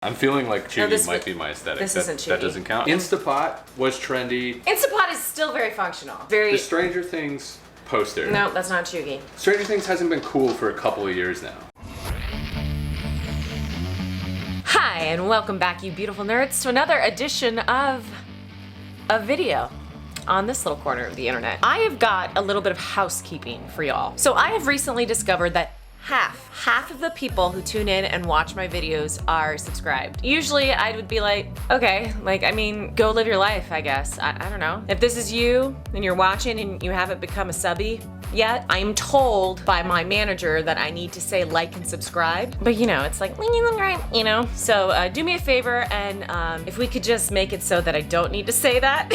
I'm feeling like Cheugy No, might be my aesthetic. This isn't Cheugy. That doesn't count. Instapot was trendy. Instapot is still very functional. The Stranger Things poster. No, that's not Cheugy. Stranger Things hasn't been cool for a couple of years now. Hi, and welcome back, you beautiful nerds, to another edition of a video on this little corner of the internet. I have got a little bit of housekeeping for y'all. So I have recently discovered that half of the people who tune in and watch my videos are subscribed. Usually I would be like, okay, go live your life, I guess. I don't know. If this is you and you're watching and you haven't become a subby yet, I'm told by my manager that I need to say like and subscribe. But it's like, So do me a favor and if we could just make it so that I don't need to say that.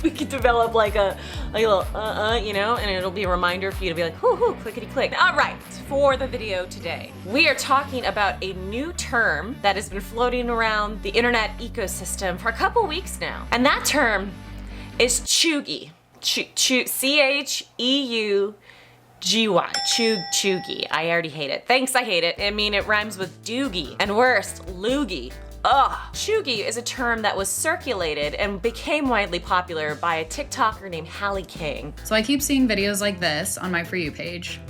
We could develop like a little and it'll be a reminder for you to be like, whoo, clickety click. All right, for the video today, we are talking about a new term that has been floating around the internet ecosystem for a couple weeks now. And that term is Cheugy. C-H-E-U-G-Y. Cheugy. I already hate it. Thanks, I hate it. I mean, it rhymes with doogie. And worst, loogie. Ugh. Cheugy is a term that was circulated and became widely popular by a TikToker named Hallie King. So I keep seeing videos like this on my For You page.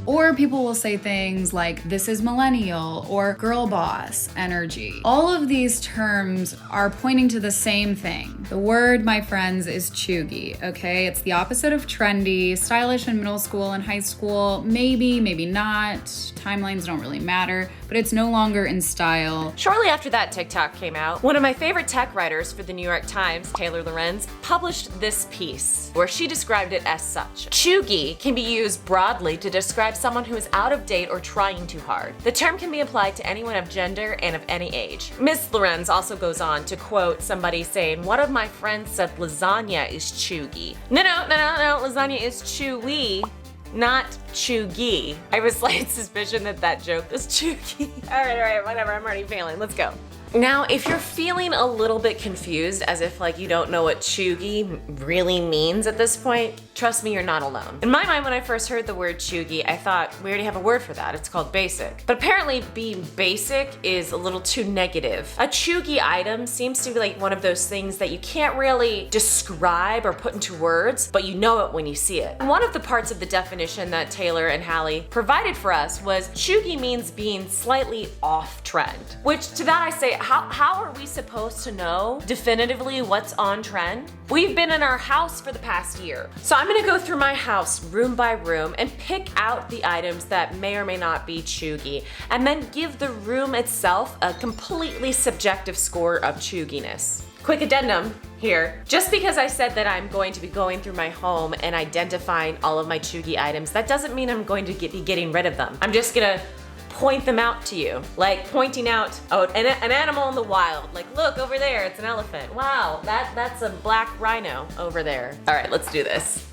Or people will say things like, this is millennial, or girl boss energy. All of these terms are pointing to the same thing. The word, my friends, is cheugy, okay? It's the opposite of trendy, stylish in middle school and high school, maybe not. Timelines don't really matter, but it's no longer in style. Shortly after that TikTok came out, one of my favorite tech writers for the New York Times, Taylor Lorenz, published this piece where she described it as such. Cheugy can be used broadly to describe someone who is out of date or trying too hard. The term can be applied to anyone of gender and of any age. Ms. Lorenz also goes on to quote somebody saying, one of my friends said lasagna is cheugy. No, lasagna is chewy, not cheugy. I have a slight suspicion that joke was cheugy. All right, whatever, I'm already failing, let's go. Now, if you're feeling a little bit confused, as if you don't know what cheugy really means at this point, trust me, you're not alone. In my mind, when I first heard the word cheugy, I thought, we already have a word for that, it's called basic. But apparently being basic is a little too negative. A cheugy item seems to be like one of those things that you can't really describe or put into words, but you know it when you see it. And one of the parts of the definition that Taylor and Hallie provided for us was cheugy means being slightly off trend. Which to that I say, how are we supposed to know definitively what's on trend? We've been in our house for the past year. So I'm gonna go through my house room by room and pick out the items that may or may not be cheugy, and then give the room itself a completely subjective score of cheuginess. Quick addendum here. Just because I said that I'm going to be going through my home and identifying all of my cheugy items, that doesn't mean I'm going to be getting rid of them. I'm just gonna point them out to you, like pointing out an animal in the wild. Like, look over there, it's an elephant. Wow, that's a black rhino over there. All right, let's do this.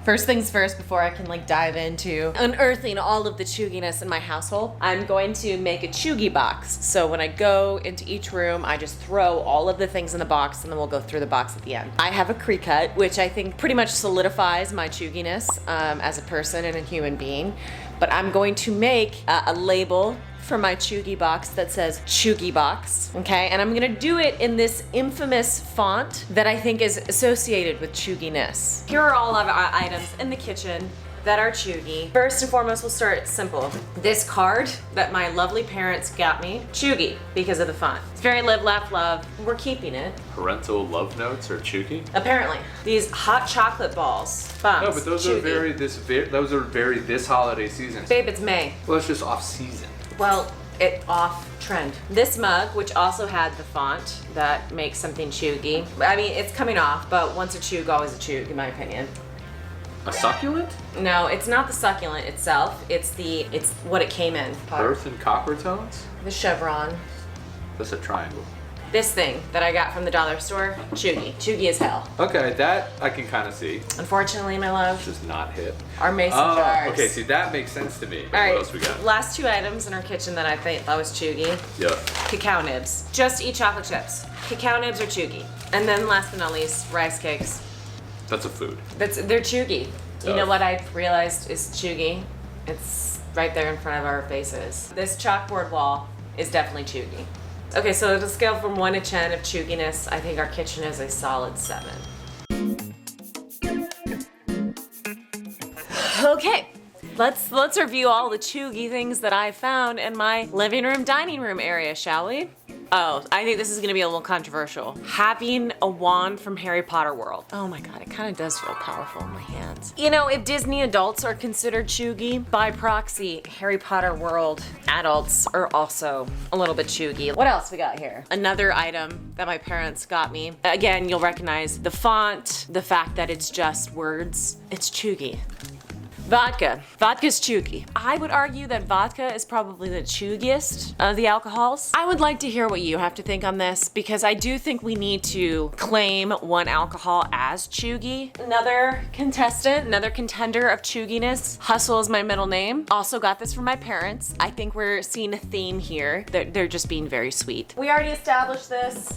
First things first, before I can dive into unearthing all of the cheuginess in my household, I'm going to make a cheugy box. So when I go into each room, I just throw all of the things in the box and then we'll go through the box at the end. I have a Cricut, which I think pretty much solidifies my cheuginess as a person and a human being. But I'm going to make a label for my cheugy box that says Cheugy box, okay? And I'm gonna do it in this infamous font that I think is associated with cheuginess. Here are all of our items in the kitchen that are cheugy. First and foremost, we'll start simple. This card that my lovely parents got me, cheugy, because of the font. It's very live, laugh, love. We're keeping it. Parental love notes are cheugy? Apparently. These hot chocolate balls. Bombs. No, but those are very this holiday season. Babe, it's May. Well, it's just off season. Well, off trend. This mug, which also had the font that makes something cheugy. I mean, it's coming off, but once a cheug, always a cheug, in my opinion. A succulent? No, it's not the succulent itself. It's what it came in. Earth and copper tones? The chevron. That's a triangle. This thing that I got from the dollar store, cheugy. Cheugy as hell. Okay, that I can kind of see. Unfortunately, my love. It's just not hit. Our mason jars. Okay, see, that makes sense to me. All right, what else we got? Last two items in our kitchen that I think was cheugy. Yeah. Cacao nibs. Just eat chocolate chips. Cacao nibs are cheugy. And then last but not least, rice cakes. That's a food. They're cheugy. tough. You know what I realized is Cheugy? It's right there in front of our faces. This chalkboard wall is definitely Cheugy. Okay, so to scale from 1 to 10 of Cheuginess, I think our kitchen is a solid 7. Okay, let's review all the Cheugy things that I found in my living room, dining room area, shall we? Oh, I think this is gonna be a little controversial. Having a wand from Harry Potter World. Oh my God, it kind of does feel powerful in my hands. You know, if Disney adults are considered Cheugy, by proxy, Harry Potter World adults are also a little bit Cheugy. What else we got here? Another item that my parents got me. Again, you'll recognize the font, the fact that it's just words. It's Cheugy. Vodka. Vodka's Cheugy. I would argue that vodka is probably the Cheugiest of the alcohols. I would like to hear what you have to think on this because I do think we need to claim one alcohol as Cheugy. Another contestant, another contender of Cheuginess. Hustle is my middle name. Also got this from my parents. I think we're seeing a theme here. They're just being very sweet. We already established this,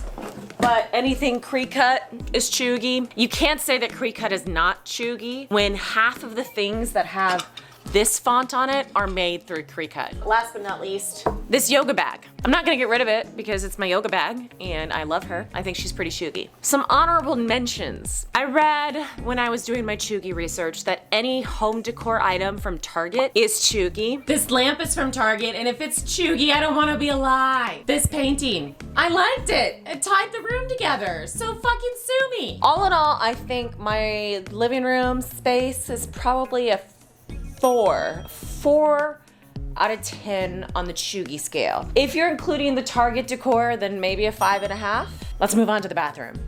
but anything creek cut is Cheugy. You can't say that creek cut is not Cheugy when half of the things that have this font on it are made through Cricut. Last but not least, this yoga bag. I'm not gonna get rid of it because it's my yoga bag and I love her. I think she's pretty Cheugy. Some honorable mentions. I read when I was doing my Cheugy research that any home decor item from Target is Cheugy. This lamp is from Target and if it's Cheugy, I don't wanna be alive. This painting, I liked it. It tied the room together, so fucking sue me. All in all, I think my living room space is probably a 4 out of 10 on the Cheugy scale. If you're including the Target decor, then maybe a 5.5. Let's move on to the bathroom.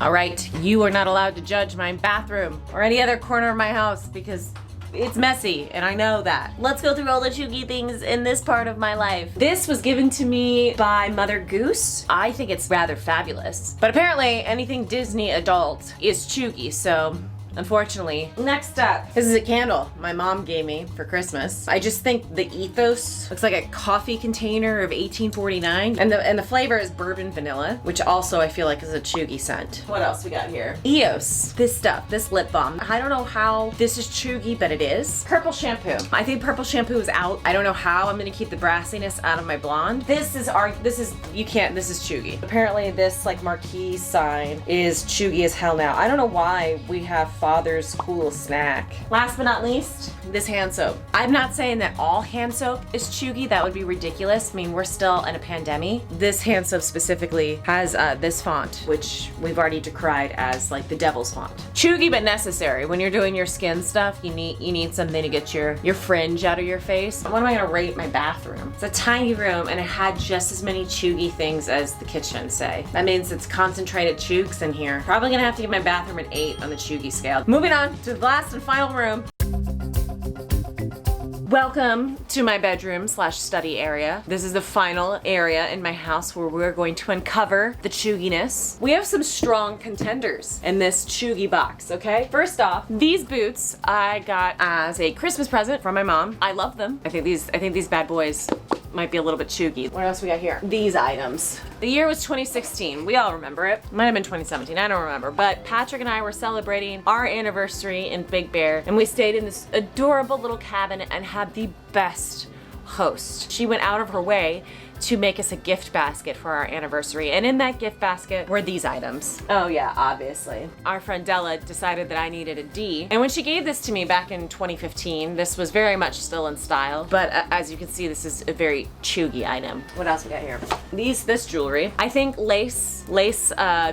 All right, you are not allowed to judge my bathroom or any other corner of my house because it's messy and I know that. Let's go through all the Cheugy things in this part of my life. This was given to me by Mother Goose. I think it's rather fabulous, but apparently anything Disney adult is Cheugy, so unfortunately. Next up, this is a candle my mom gave me for Christmas. I just think the ethos looks like a coffee container of 1849, and the flavor is bourbon vanilla, which also I feel like is a Cheugy scent. What else we got here? EOS, this stuff, this lip balm. I don't know how this is Cheugy, but it is. Purple shampoo. I think purple shampoo is out. I don't know how I'm gonna keep the brassiness out of my blonde. This is Cheugy. Apparently this like marquee sign is Cheugy as hell now. I don't know why we have father's cool snack. Last but not least, this hand soap. I'm not saying that all hand soap is Cheugy. That would be ridiculous. I mean, we're still in a pandemic. This hand soap specifically has this font, which we've already decried as like the devil's font. Cheugy but necessary. When you're doing your skin stuff, you need something to get your fringe out of your face. What am I gonna rate my bathroom? It's a tiny room and it had just as many Cheugy things as the kitchen, say. That means it's concentrated cheugs in here. Probably gonna have to give my bathroom an 8 on the Cheugy scale. Moving on to the last and final room. Welcome to my bedroom / study area. This is the final area in my house where we're going to uncover the Cheuginess. We have some strong contenders in this Cheugy box, okay? First off, these boots I got as a Christmas present from my mom. I love them. I think these bad boys might be a little bit Cheugy. What else we got here? These items. The year was 2016. We all remember it. Might have been 2017. I don't remember. But Patrick and I were celebrating our anniversary in Big Bear, and we stayed in this adorable little cabin and had the best host. She went out of her way to make us a gift basket for our anniversary, and in that gift basket were these items. Oh yeah, obviously. Our friend Della decided that I needed a D, and when she gave this to me back in 2015, this was very much still in style, but as you can see, this is a very Cheugy item. What else we got here? This jewelry. I think lace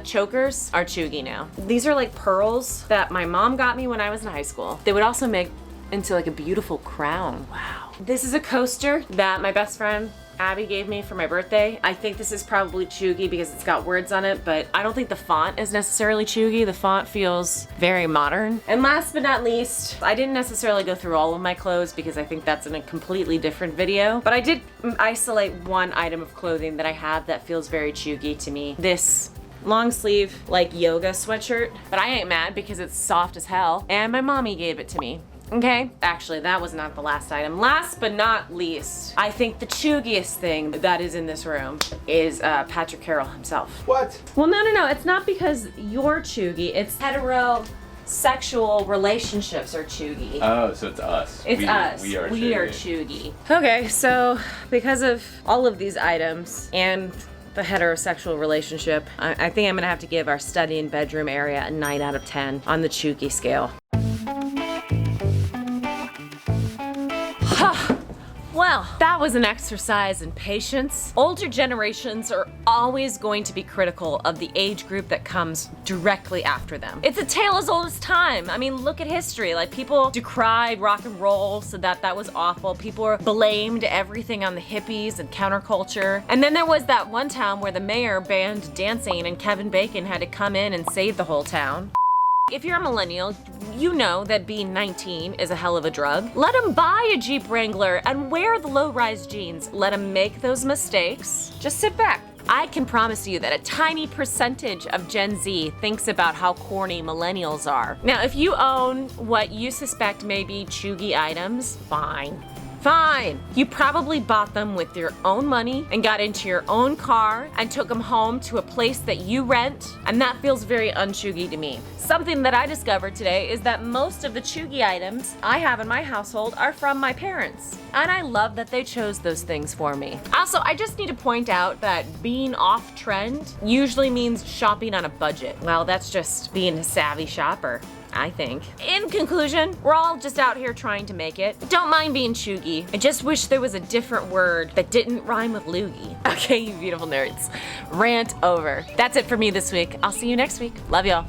chokers are Cheugy now. These are like pearls that my mom got me when I was in high school. They would also make into like a beautiful crown. Wow. This is a coaster that my best friend Abby gave me for my birthday. I think this is probably Cheugy because it's got words on it, but I don't think the font is necessarily Cheugy. The font feels very modern. And last but not least, I didn't necessarily go through all of my clothes because I think that's in a completely different video, but I did isolate one item of clothing that I have that feels very Cheugy to me. This long sleeve like yoga sweatshirt, but I ain't mad because it's soft as hell and my mommy gave it to me. Okay, actually that was not the last item. Last but not least, I think the Cheugiest thing that is in this room is Patrick Carroll himself. What? Well, no, it's not because you're Cheugy, it's hetero heterosexual relationships are cheugy. Oh, so it's us. It's us. We are cheugy. Okay, so because of all of these items and the heterosexual relationship, I think I'm gonna have to give our study and bedroom area a 9 out of 10 on the cheugy scale. Well, that was an exercise in patience. Older generations are always going to be critical of the age group that comes directly after them. It's a tale as old as time. I mean, look at history. Like, people decried rock and roll, so that was awful. People blamed everything on the hippies and counterculture. And then there was that one town where the mayor banned dancing and Kevin Bacon had to come in and save the whole town. If you're a millennial, you know that being 19 is a hell of a drug. Let them buy a Jeep Wrangler and wear the low-rise jeans. Let them make those mistakes. Just sit back. I can promise you that a tiny percentage of Gen Z thinks about how corny millennials are. Now, if you own what you suspect may be cheugy items, fine. Fine. You probably bought them with your own money and got into your own car and took them home to a place that you rent, and that feels very uncheugy to me. Something that I discovered today is that most of the cheugy items I have in my household are from my parents, and I love that they chose those things for me. Also, I just need to point out that being off-trend usually means shopping on a budget. Well, that's just being a savvy shopper, I think. In conclusion, we're all just out here trying to make it. Don't mind being cheugy. I just wish there was a different word that didn't rhyme with loogie. Okay, you beautiful nerds. Rant over. That's it for me this week. I'll see you next week. Love y'all.